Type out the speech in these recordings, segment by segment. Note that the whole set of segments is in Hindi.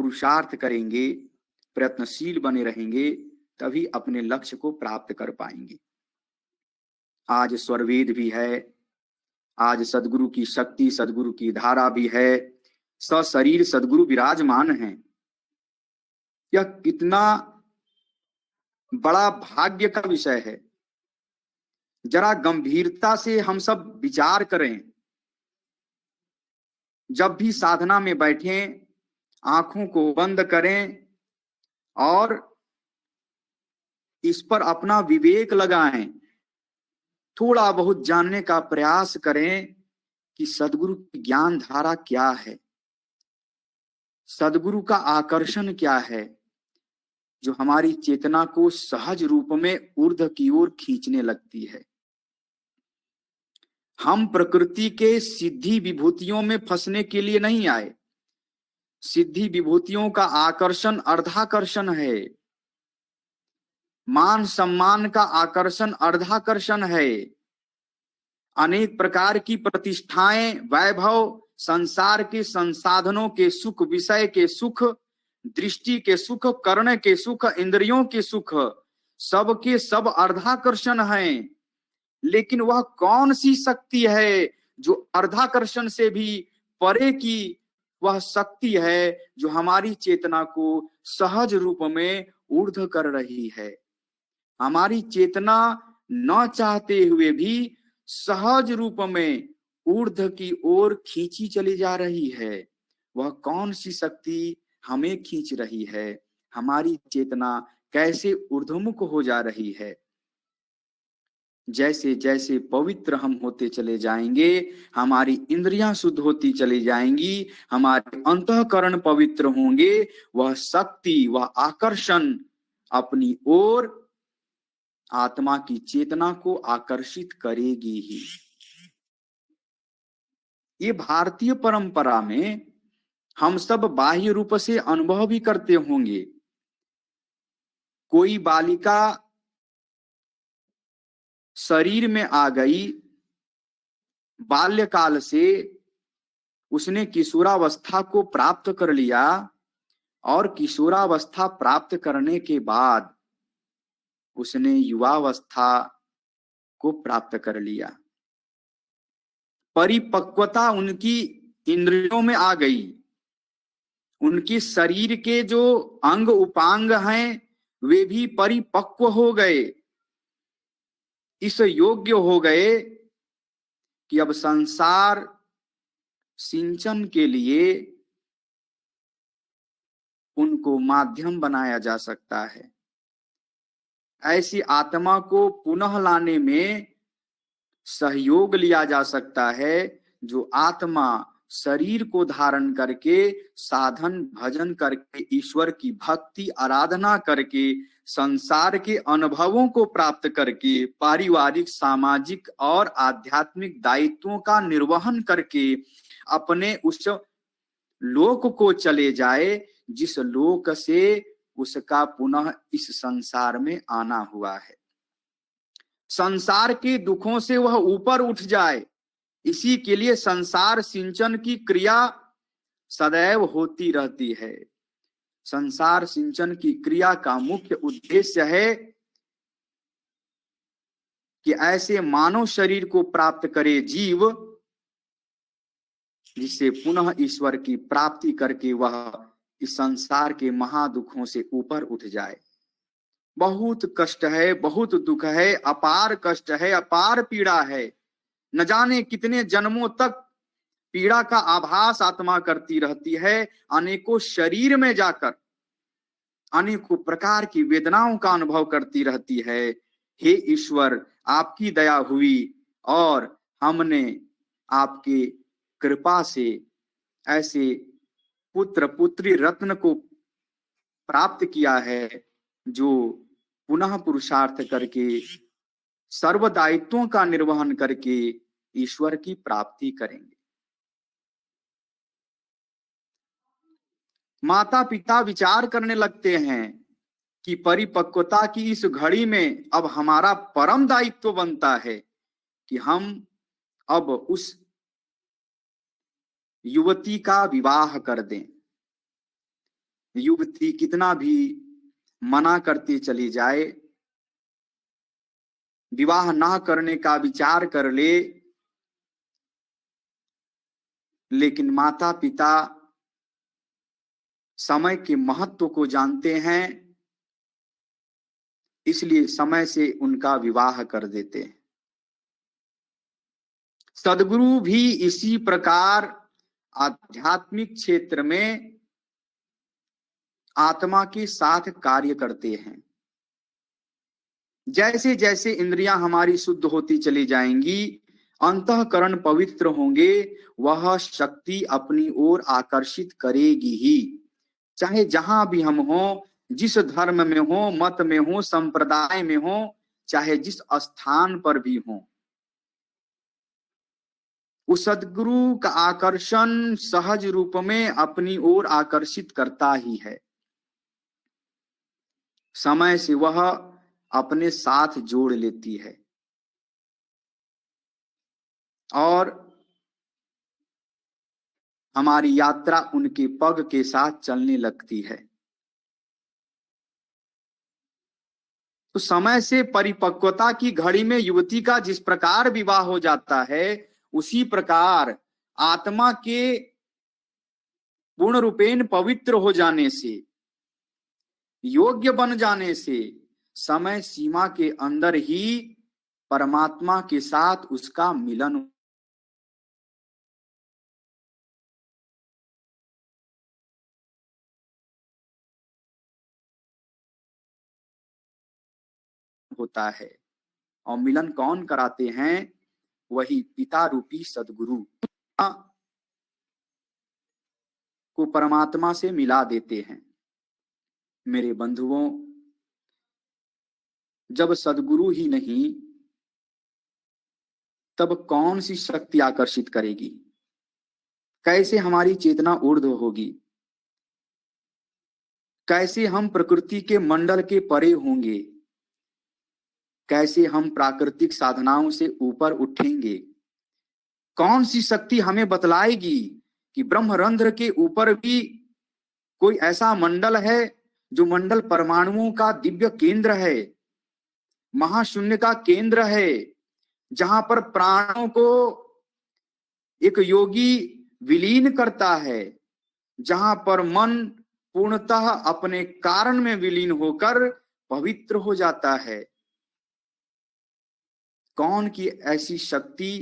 पुरुषार्थ करेंगे, प्रयत्नशील बने रहेंगे, तभी अपने लक्ष्य को प्राप्त कर पाएंगे। आज स्वरवेद भी है, आज सदगुरु की शक्ति, सदगुरु की धारा भी है, सशरीर सदगुरु विराजमान हैं। यह कितना बड़ा भाग्य का विषय है। जरा गंभीरता से हम सब विचार करें। जब भी साधना में बैठें, आंखों को बंद करें और इस पर अपना विवेक लगाएं, थोड़ा बहुत जानने का प्रयास करें कि सदगुरु की ज्ञान धारा क्या है, सदगुरु का आकर्षण क्या है, जो हमारी चेतना को सहज रूप में ऊर्ध्व की ओर खींचने लगती है। हम प्रकृति के सिद्धि विभूतियों में फंसने के लिए नहीं आए। सिद्धि विभूतियों का आकर्षण अर्धाकर्षण है, मान सम्मान का आकर्षण अर्धाकर्षण है, अनेक प्रकार की प्रतिष्ठाएं, वैभव, संसार के संसाधनों के सुख, विषय के सुख, दृष्टि के सुख, कर्ण के सुख, इंद्रियों के सुख, सबके सब अर्धाकर्षण हैं। लेकिन वह कौन सी शक्ति है जो अर्धाकर्षण से भी परे की वह शक्ति है, जो हमारी चेतना को सहज रूप में ऊर्ध्व कर रही है। हमारी चेतना न चाहते हुए भी सहज रूप में ऊर्ध्व की ओर खींची चली जा रही है। वह कौन सी शक्ति हमें खींच रही है? हमारी चेतना कैसे ऊर्ध्वमुख हो जा रही है? जैसे जैसे पवित्र हम होते चले जाएंगे, हमारी इंद्रियां शुद्ध होती चली जाएंगी, हमारे अंतःकरण पवित्र होंगे, वह शक्ति, वह आकर्षण अपनी ओर आत्मा की चेतना को आकर्षित करेगी ही। ये भारतीय परंपरा में हम सब बाह्य रूप से अनुभव भी करते होंगे। कोई बालिका शरीर में आ गई, बाल्यकाल से उसने किशोरावस्था को प्राप्त कर लिया और किशोरावस्था प्राप्त करने के बाद उसने युवावस्था को प्राप्त कर लिया। परिपक्वता उनकी इंद्रियों में आ गई, उनके शरीर के जो अंग उपांग हैं वे भी परिपक्व हो गए, इस योग्य हो गए कि अब संसार सिंचन के लिए उनको माध्यम बनाया जा सकता है। ऐसी आत्मा को पुनः लाने में सहयोग लिया जा सकता है, जो आत्मा शरीर को धारण करके साधन भजन करके ईश्वर की भक्ति आराधना करके संसार के अनुभवों को प्राप्त करके पारिवारिक, सामाजिक और आध्यात्मिक दायित्वों का निर्वहन करके अपने उस लोक को चले जाए जिस लोक से उसका पुनः इस संसार में आना हुआ है। संसार के दुखों से वह ऊपर उठ जाए, इसी के लिए संसार सिंचन की क्रिया सदैव होती रहती है। संसार सिंचन की क्रिया का मुख्य उद्देश्य है कि ऐसे मानव शरीर को प्राप्त करे जीव, जिससे पुनः ईश्वर की प्राप्ति करके वह इस संसार के महादुखों से ऊपर उठ जाए। बहुत कष्ट है, बहुत दुख है, अपार कष्ट है, अपार पीड़ा है। न जाने कितने जन्मों तक पीड़ा का आभास आत्मा करती रहती है। अनेकों शरीर में जाकर अनेकों प्रकार की वेदनाओं का अनुभव करती रहती है। हे ईश्वर, आपकी दया हुई और हमने आपके कृपा से ऐसे पुत्र पुत्री रत्न को प्राप्त किया है, जो पुनः पुरुषार्थ करके सर्व दायित्वों का निर्वहन करके ईश्वर की प्राप्ति करेंगे। माता पिता विचार करने लगते हैं कि परिपक्वता की इस घड़ी में अब हमारा परम दायित्व बनता है कि हम अब उस युवती का विवाह कर दें। युवती कितना भी मना करती चली जाए, विवाह ना करने का विचार कर ले, लेकिन माता पिता समय के महत्व को जानते हैं, इसलिए समय से उनका विवाह कर देते हैं। सद्गुरु भी इसी प्रकार आध्यात्मिक क्षेत्र में आत्मा के साथ कार्य करते हैं। जैसे जैसे इंद्रियां हमारी शुद्ध होती चली जाएंगी, अंतःकरण पवित्र होंगे, वह शक्ति अपनी ओर आकर्षित करेगी ही। चाहे जहां भी हम हो, जिस धर्म में हो, मत में हो, संप्रदाय में हो, चाहे जिस स्थान पर भी हो, उस सद्गुरु का आकर्षण सहज रूप में अपनी ओर आकर्षित करता ही है। समय से वह अपने साथ जोड़ लेती है और हमारी यात्रा उनके पग के साथ चलने लगती है। तो समय से परिपक्वता की घड़ी में युवती का जिस प्रकार विवाह हो जाता है, उसी प्रकार आत्मा के पूर्ण रूपेण पवित्र हो जाने से, योग्य बन जाने से, समय सीमा के अंदर ही परमात्मा के साथ उसका मिलन होता है। और मिलन कौन कराते हैं? वही पिता रूपी सद्गुरु को परमात्मा से मिला देते हैं। मेरे बंधुओं, जब सद्गुरु ही नहीं, तब कौन सी शक्ति आकर्षित करेगी? कैसे हमारी चेतना ऊर्ध्व होगी? कैसे हम प्रकृति के मंडल के परे होंगे? कैसे हम प्राकृतिक साधनाओं से ऊपर उठेंगे? कौन सी शक्ति हमें बतलाएगी कि ब्रह्मरंध्र के ऊपर भी कोई ऐसा मंडल है जो मंडल परमाणुओं का दिव्य केंद्र है, महाशून्य का केंद्र है, जहां पर प्राणों को एक योगी विलीन करता है, जहां पर मन पूर्णतः अपने कारण में विलीन होकर पवित्र हो जाता है। कौन की ऐसी शक्ति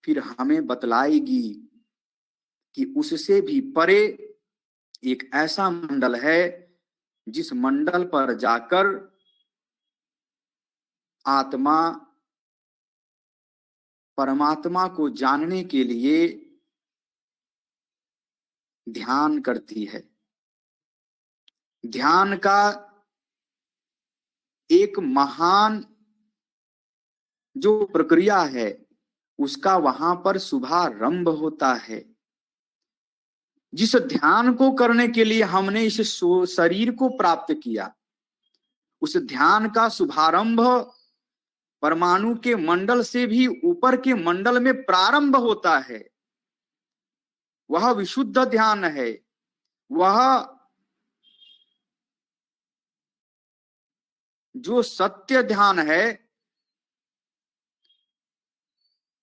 फिर हमें बतलाएगी कि उससे भी परे एक ऐसा मंडल है जिस मंडल पर जाकर आत्मा परमात्मा को जानने के लिए ध्यान करती है। ध्यान का एक महान जो प्रक्रिया है, उसका वहां पर शुभारंभ होता है। जिस ध्यान को करने के लिए हमने इस शरीर को प्राप्त किया, उस ध्यान का शुभारंभ परमाणु के मंडल से भी ऊपर के मंडल में प्रारंभ होता है। वह विशुद्ध ध्यान है, वह जो सत्य ध्यान है,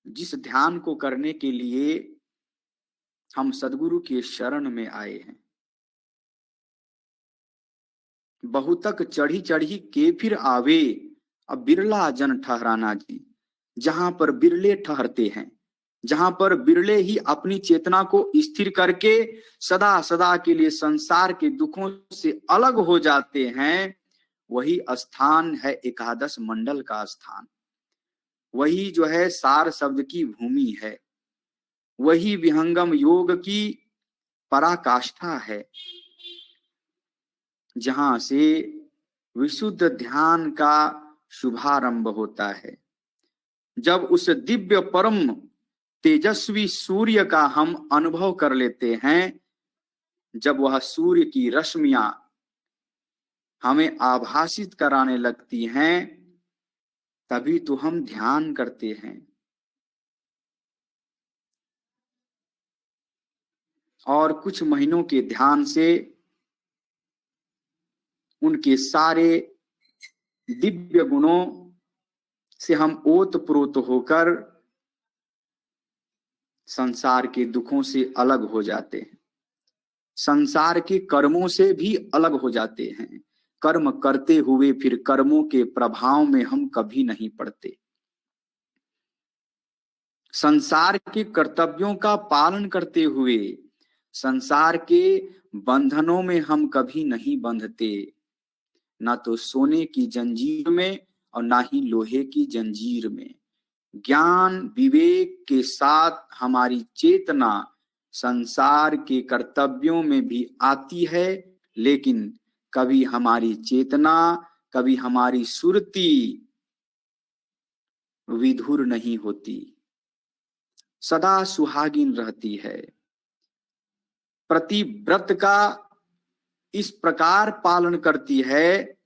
जिस ध्यान को करने के लिए हम सद्गुरु के शरण में आए हैं। बहुतक चढ़ी चढ़ी के फिर आवे, अब बिरला जन ठहराना जी। जहां पर बिरले ठहरते हैं, जहां पर बिरले ही अपनी चेतना को स्थिर करके सदा सदा के लिए संसार के दुखों से अलग हो जाते हैं, वही स्थान है एकादश मंडल का स्थान। वही जो है सार शब्द की भूमि है, वही विहंगम योग की पराकाष्ठा है, जहां से विशुद्ध ध्यान का शुभारंभ होता है। जब उस दिव्य परम तेजस्वी सूर्य का हम अनुभव कर लेते हैं, जब वह सूर्य की रश्मियां हमें आभासित कराने लगती हैं, तभी तो हम ध्यान करते हैं। और कुछ महीनों के ध्यान से उनके सारे दिव्य गुणों से हम ओतप्रोत होकर संसार के दुखों से अलग हो जाते हैं, संसार के कर्मों से भी अलग हो जाते हैं। कर्म करते हुए फिर कर्मों के प्रभाव में हम कभी नहीं पड़ते, संसार के कर्तव्यों का पालन करते हुए संसार के बंधनों में हम कभी नहीं बंधते, ना तो सोने की जंजीर में और ना ही लोहे की जंजीर में। ज्ञान विवेक के साथ हमारी चेतना संसार के कर्तव्यों में भी आती है, लेकिन कभी हमारी चेतना, कभी हमारी सुरति विधुर नहीं होती, सदा सुहागिन रहती है। प्रतिव्रत का इस प्रकार पालन करती है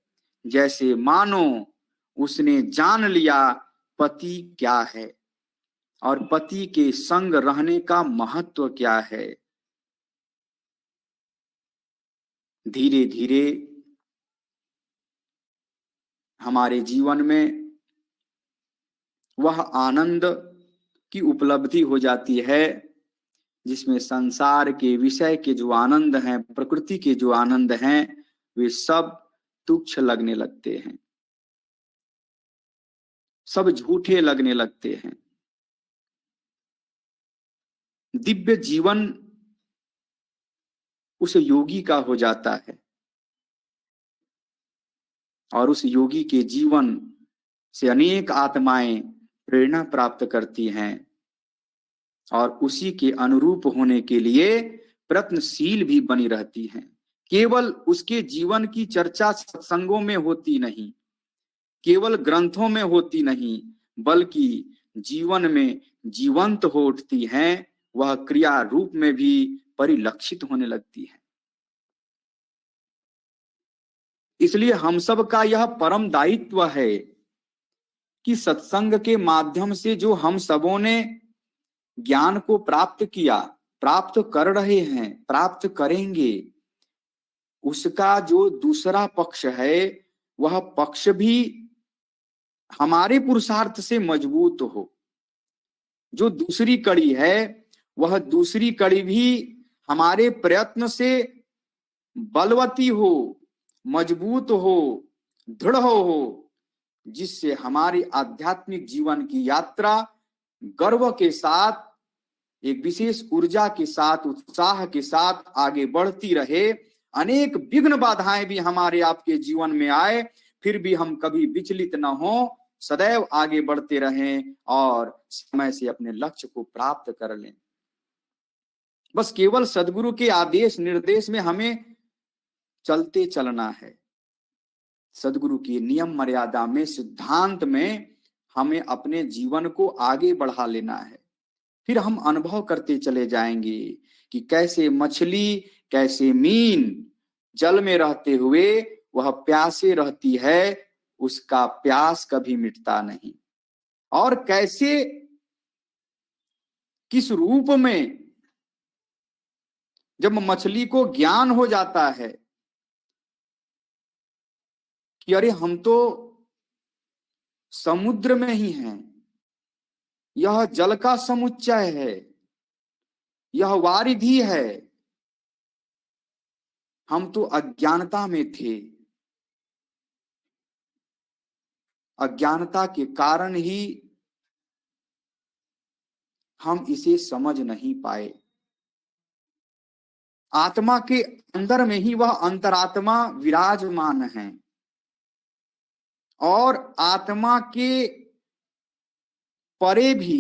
जैसे मानो उसने जान लिया पति क्या है और पति के संग रहने का महत्व क्या है। धीरे धीरे हमारे जीवन में वह आनंद की उपलब्धि हो जाती है जिसमें संसार के विषय के जो आनंद हैं, प्रकृति के जो आनंद हैं, वे सब तुच्छ लगने लगते हैं, सब झूठे लगने लगते हैं। दिव्य जीवन उस योगी का हो जाता है और उस योगी के जीवन से अनेक आत्माएं प्रेरणा प्राप्त करती हैं और उसी के अनुरूप होने के लिए प्रयत्नशील भी बनी रहती हैं। केवल उसके जीवन की चर्चा सत्संगों में होती नहीं, केवल ग्रंथों में होती नहीं, बल्कि जीवन में जीवंत हो उठती हैं, वह क्रिया रूप में भी परिलक्षित होने लगती है। इसलिए हम सब का यह परम दायित्व है कि सत्संग के माध्यम से जो हम सबों ने ज्ञान को प्राप्त किया, प्राप्त कर रहे हैं, प्राप्त करेंगे, उसका जो दूसरा पक्ष है वह पक्ष भी हमारे पुरुषार्थ से मजबूत हो। जो दूसरी कड़ी है वह दूसरी कड़ी भी हमारे प्रयत्न से बलवती हो, मजबूत हो, दृढ़ हो, जिससे हमारी आध्यात्मिक जीवन की यात्रा गर्व के साथ, एक विशेष ऊर्जा के साथ, उत्साह के साथ आगे बढ़ती रहे। अनेक विघ्न बाधाएं भी हमारे आपके जीवन में आए, फिर भी हम कभी विचलित न हो, सदैव आगे बढ़ते रहें और समय से अपने लक्ष्य को प्राप्त कर लें। बस केवल सद्गुरु के आदेश निर्देश में हमें चलते चलना है, सद्गुरु की नियम मर्यादा में, सिद्धांत में हमें अपने जीवन को आगे बढ़ा लेना है। फिर हम अनुभव करते चले जाएंगे कि कैसे मछली, कैसे मीन जल में रहते हुए वह प्यासे रहती है, उसका प्यास कभी मिटता नहीं, और कैसे किस रूप में जब मछली को ज्ञान हो जाता है कि अरे हम तो समुद्र में ही हैं, यह जल का समुच्चय है, यह वारिधि है, हम तो अज्ञानता में थे, अज्ञानता के कारण ही हम इसे समझ नहीं पाए। आत्मा के अंदर में ही वह अंतरात्मा विराजमान है और आत्मा के परे भी,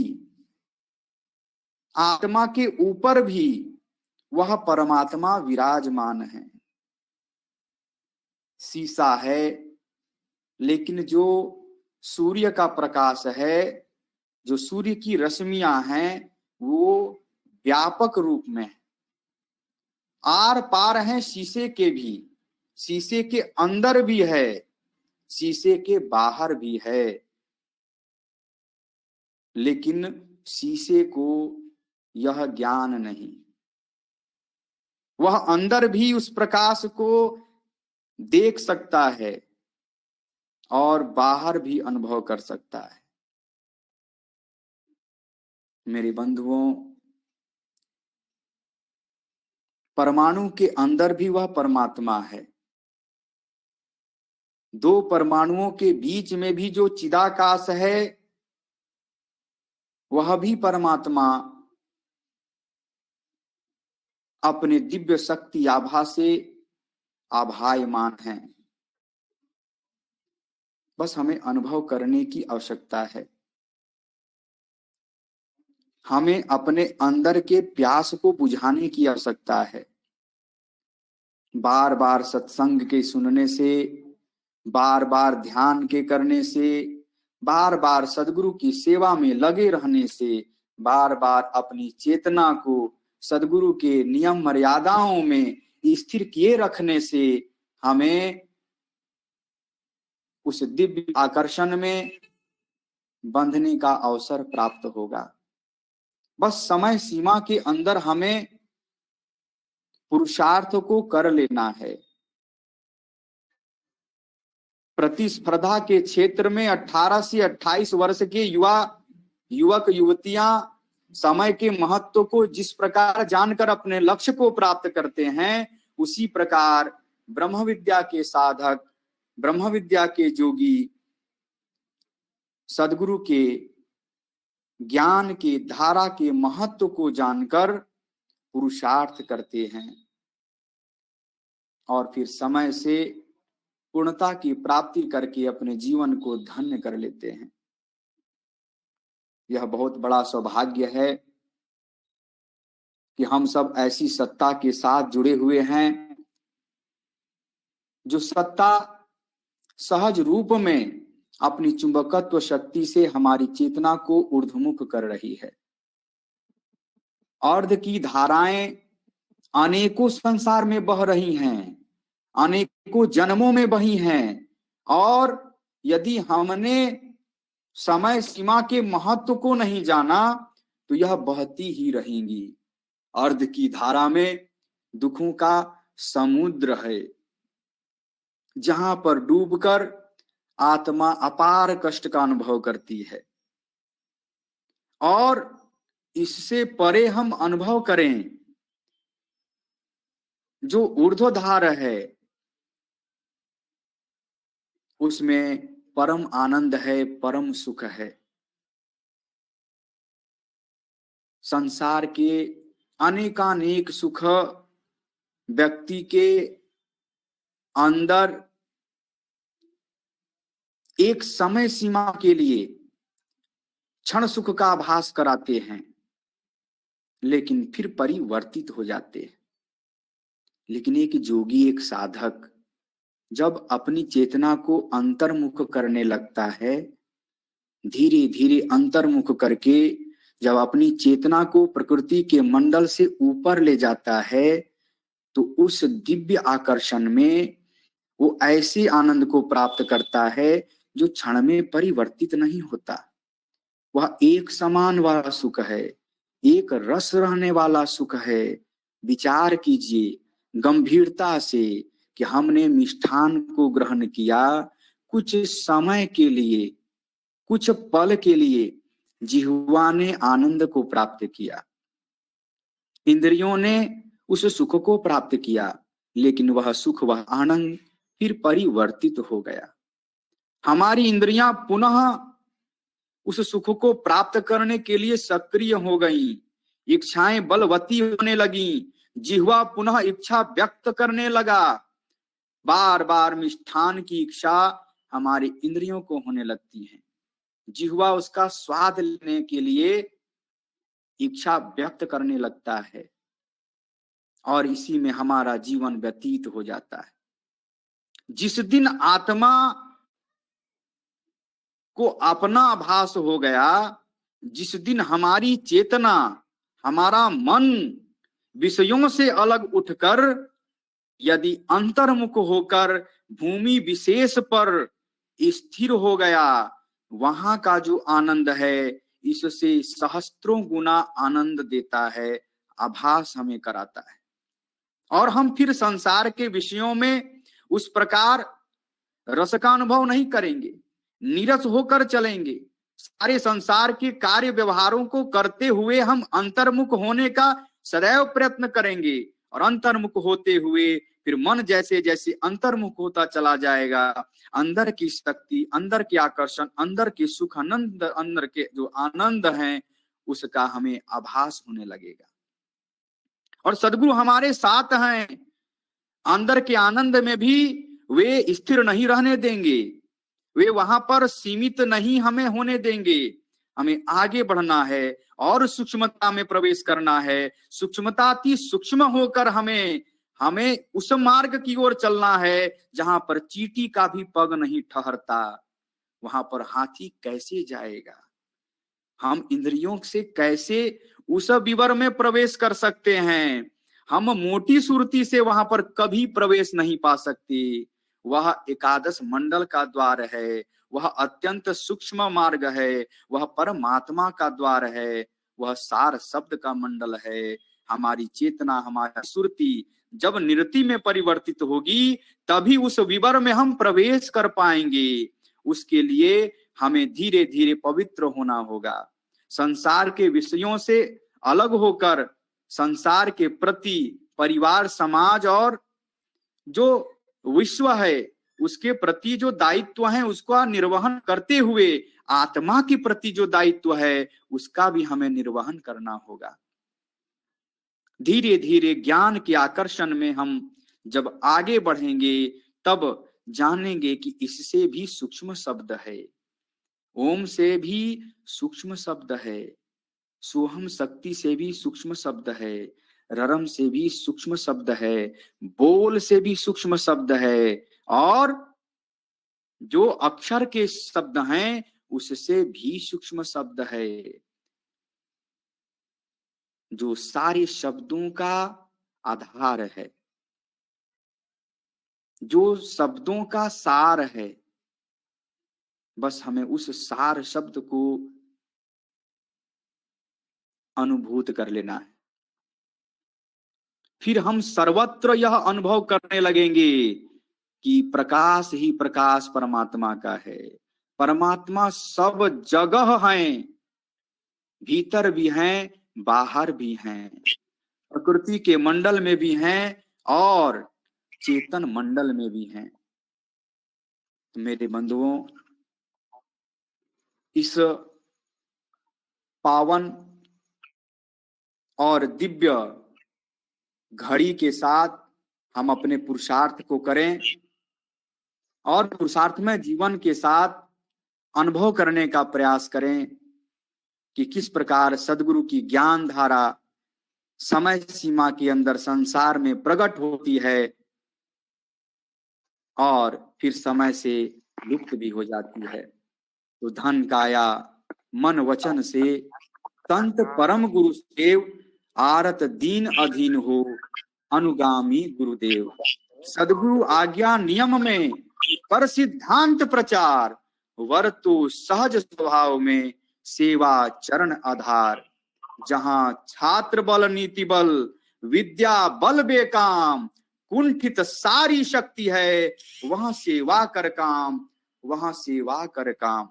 आत्मा के ऊपर भी वह परमात्मा विराजमान है। शीशा है, लेकिन जो सूर्य का प्रकाश है, जो सूर्य की रश्मियां हैं, वो व्यापक रूप में है, आर पार हैं शीशे के भी, शीशे के अंदर भी है, शीशे के बाहर भी है, लेकिन शीशे को यह ज्ञान नहीं। वह अंदर भी उस प्रकाश को देख सकता है और बाहर भी अनुभव कर सकता है। मेरे बंधुओं, परमाणु के अंदर भी वह परमात्मा है। दो परमाणुओं के बीच में भी जो चिदाकाश है वह भी परमात्मा अपने दिव्य शक्ति आभा से आभायमान है। बस हमें अनुभव करने की आवश्यकता है। हमें अपने अंदर के प्यास को बुझाने की आवश्यकता है। बार बार सत्संग के सुनने से, बार बार ध्यान के करने से, बार बार सद्गुरु की सेवा में लगे रहने से, बार बार अपनी चेतना को सद्गुरु के नियम मर्यादाओं में स्थिर किए रखने से हमें उस दिव्य आकर्षण में बंधने का अवसर प्राप्त होगा। बस समय सीमा के अंदर हमें पुरुषार्थ को कर लेना है। प्रतिस्पर्धा के क्षेत्र में 18 से 28 वर्ष के युवक युवतियां समय के महत्व को जिस प्रकार जानकर अपने लक्ष्य को प्राप्त करते हैं, उसी प्रकार ब्रह्म विद्या के साधक, ब्रह्म विद्या के योगी सद्गुरु के ज्ञान के धारा के महत्व को जानकर पुरुषार्थ करते हैं और फिर समय से पूर्णता की प्राप्ति करके अपने जीवन को धन्य कर लेते हैं। यह बहुत बड़ा सौभाग्य है कि हम सब ऐसी सत्ता के साथ जुड़े हुए हैं, जो सत्ता सहज रूप में अपनी चुंबकत्व शक्ति से हमारी चेतना को ऊर्ध्वमुख कर रही है। अर्ध की धाराएं अनेकों संसार में बह रही हैं, अनेकों जन्मों में बही हैं, और यदि हमने समय सीमा के महत्व को नहीं जाना तो यह बहती ही रहेंगी। अर्ध की धारा में दुखों का समुद्र है, जहां पर डूबकर आत्मा अपार कष्ट का अनुभव करती है। और इससे परे हम अनुभव करें जो ऊर्ध्वधार है, उसमें परम आनंद है, परम सुख है। संसार के अनेकानेक सुख व्यक्ति के अंदर एक समय सीमा के लिए क्षण सुख का आभास कराते हैं, लेकिन फिर परिवर्तित हो जाते हैं। लेकिन एक योगी, एक साधक जब अपनी चेतना को अंतर्मुख करने लगता है, धीरे धीरे अंतर्मुख करके जब अपनी चेतना को प्रकृति के मंडल से ऊपर ले जाता है, तो उस दिव्य आकर्षण में वो ऐसे आनंद को प्राप्त करता है जो क्षण में परिवर्तित नहीं होता। वह एक समान वाला सुख है, एक रस रहने वाला सुख है। विचार कीजिए गंभीरता से कि हमने मिष्ठान को ग्रहण किया, कुछ समय के लिए, कुछ पल के लिए जिह्वा ने आनंद को प्राप्त किया, इंद्रियों ने उस सुख को प्राप्त किया, लेकिन वह सुख, वह आनंद फिर परिवर्तित हो गया। हमारी इंद्रियां पुनः उस सुख को प्राप्त करने के लिए सक्रिय हो गई, इच्छाएं बलवती होने लगी, जिह्वा पुनः इच्छा व्यक्त करने लगा। बार बार मिष्ठान की इच्छा हमारी इंद्रियों को होने लगती है, जिह्वा उसका स्वाद लेने के लिए इच्छा व्यक्त करने लगता है, और इसी में हमारा जीवन व्यतीत हो जाता है। जिस दिन आत्मा को अपना आभास हो गया, जिस दिन हमारी चेतना, हमारा मन विषयों से अलग उठकर यदि अंतर्मुख होकर भूमि विशेष पर स्थिर हो गया, वहां का जो आनंद है इससे सहस्त्रों गुना आनंद देता है, आभास हमें कराता है। और हम फिर संसार के विषयों में उस प्रकार रस का अनुभव नहीं करेंगे, नीरस होकर चलेंगे। सारे संसार के कार्य व्यवहारों को करते हुए हम अंतर्मुख होने का सदैव प्रयत्न करेंगे, और अंतर्मुख होते हुए फिर मन जैसे जैसे अंतर्मुख होता चला जाएगा, अंदर की शक्ति, अंदर के आकर्षण, अंदर के सुख, आनंद, अंदर के जो आनंद हैं उसका हमें आभास होने लगेगा। और सद्गुरु हमारे साथ हैं, अंदर के आनंद में भी वे स्थिर नहीं रहने देंगे, वे वहां पर सीमित नहीं हमें होने देंगे। हमें आगे बढ़ना है और सूक्ष्मता में प्रवेश करना है, सूक्ष्मताति सूक्ष्म होकर हमें उस मार्ग की ओर चलना है जहां पर चींटी का भी पग नहीं ठहरता। वहां पर हाथी कैसे जाएगा? हम इंद्रियों से कैसे उस विवर में प्रवेश कर सकते हैं? हम मोटी सुरती से वहां पर कभी प्रवेश नहीं पा सकते। वह एकादश मंडल का द्वार है, वह अत्यंत सूक्ष्म मार्ग है, वह परमात्मा का द्वार है, वह सार शब्द का मंडल है। हमारी चेतना, हमारी सुरति जब निरति में परिवर्तित होगी तभी उस विवर में हम प्रवेश कर पाएंगे। उसके लिए हमें धीरे धीरे पवित्र होना होगा। संसार के विषयों से अलग होकर संसार के प्रति, परिवार, समाज और जो विश्व है उसके प्रति जो दायित्व है उसका निर्वहन करते हुए आत्मा के प्रति जो दायित्व है उसका भी हमें निर्वहन करना होगा। धीरे धीरे ज्ञान के आकर्षण में हम जब आगे बढ़ेंगे तब जानेंगे कि इससे भी सूक्ष्म शब्द है, ओम से भी सूक्ष्म शब्द है, सोहम शक्ति से भी सूक्ष्म शब्द है, ररम से भी सूक्ष्म शब्द है, बोल से भी सूक्ष्म शब्द है, और जो अक्षर के शब्द हैं उससे भी सूक्ष्म शब्द है। जो सारे शब्दों का आधार है, जो शब्दों का सार है, बस हमें उस सार शब्द को अनुभूत कर लेना है। फिर हम सर्वत्र यह अनुभव करने लगेंगे कि प्रकाश ही प्रकाश परमात्मा का है। परमात्मा सब जगह है, भीतर भी हैं, बाहर भी हैं, प्रकृति के मंडल में भी हैं और चेतन मंडल में भी हैं। मेरे बंधुओं, इस पावन और दिव्य घड़ी के साथ हम अपने पुरुषार्थ को करें और पुरुषार्थमय जीवन के साथ अनुभव करने का प्रयास करें कि किस प्रकार सद्गुरु की ज्ञान धारा समय सीमा के अंदर संसार में प्रकट होती है और फिर समय से लुप्त भी हो जाती है। तो धन काया मन वचन से तंत परम गुरुदेव, आरत दीन अधीन हो अनुगामी गुरुदेव। सद्गुरु आज्ञा नियम में पर सिद्धांत प्रचार, वर्तु सहज स्वभाव में सेवा चरण आधार। जहां छात्र बल नीति बल, विद्या बल बेकाम, कुंठित सारी शक्ति है वहां सेवा कर काम, वहां सेवा कर काम।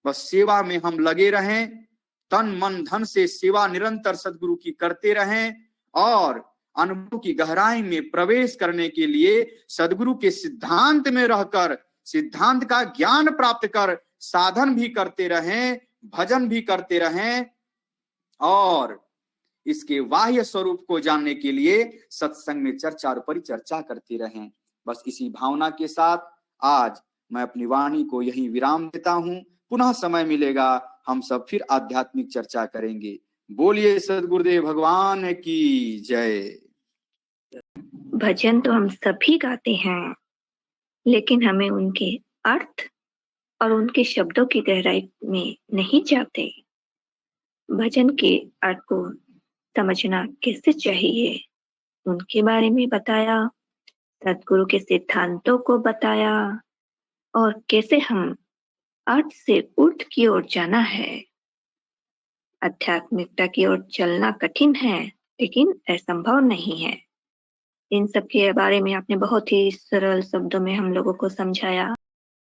बस सेवा में हम लगे रहें, तन मन धन से सेवा निरंतर सद्गुरु की करते रहें और अनुभव की गहराई में प्रवेश करने के लिए सद्गुरु के सिद्धांत में रहकर सिद्धांत का ज्ञान प्राप्त कर साधन भी करते रहें, भजन भी करते रहें और इसके बाह्य स्वरूप को जानने के लिए सत्संग में चर्चा और परिचर्चा करते रहें। बस इसी भावना के साथ आज मैं अपनी वाणी को यहीं विराम देता हूं। पुनः समय मिलेगा हम सब फिर आध्यात्मिक चर्चा करेंगे। बोलिए सद्गुरुदेव भगवान की जय। भजन तो हम सभी गाते हैं, लेकिन हमें उनके अर्थ और उनके शब्दों की गहराई में नहीं जाते। भजन के अर्थ को समझना कैसे चाहिए उनके बारे में बताया, सद्गुरु के सिद्धांतों को बताया और कैसे हम अर्थ से ऊर्ध्व की ओर जाना है। आध्यात्मिकता की ओर चलना कठिन है, लेकिन असंभव नहीं है। इन सब के बारे में आपने बहुत ही सरल शब्दों में हम लोगों को समझाया।